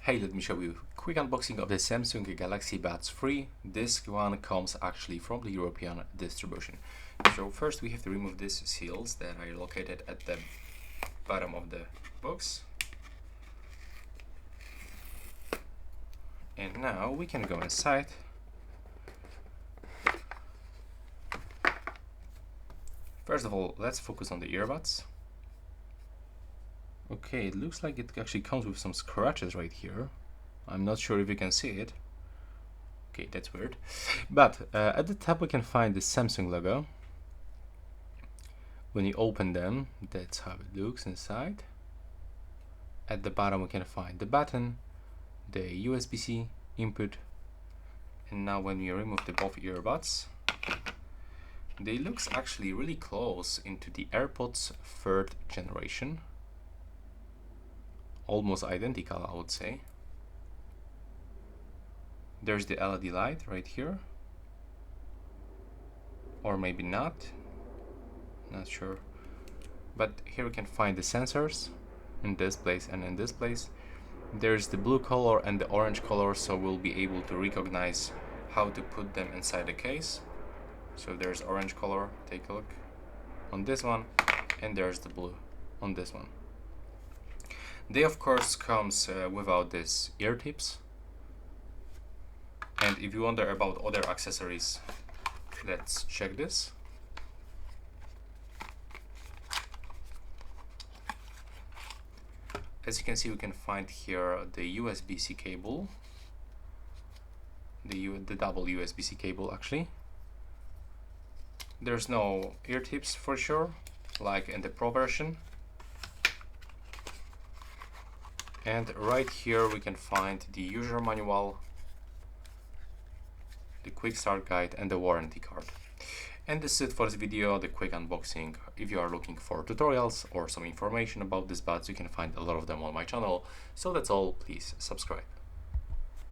Hey, let me show you a quick unboxing of the Samsung Galaxy Buds 3. This one comes actually from the European distribution. So first we have to remove these seals that are located at the bottom of the box. And now we can go inside. First of all, let's focus on the earbuds. Okay, it looks like it actually comes with some scratches right here. I'm not sure if you can see it. Okay, that's weird. But at the top we can find the Samsung logo. When you open them, that's how it looks inside. At the bottom we can find the button, the USB-C input, and now when you remove the both earbuds, they looks actually really close into the AirPods 3rd generation. Almost identical, I would say. There's the LED light right here, or maybe not sure, but here we can find the sensors in this place and in this place. There's the blue color and the orange color, so we'll be able to recognize how to put them inside the case. So there's orange color, take a look on this one, and there's the blue on this one. They of course comes without these ear tips. And if you wonder about other accessories, let's check this. As you can see, we can find here the USB-C cable, the double USB-C cable actually. There's no ear tips for sure, like in the Pro version. And right here we can find the user manual, the quick start guide, and the warranty card. And this is it for this video, the quick unboxing. If you are looking for tutorials or some information about these buds, you can find a lot of them on my channel. So that's all, please subscribe.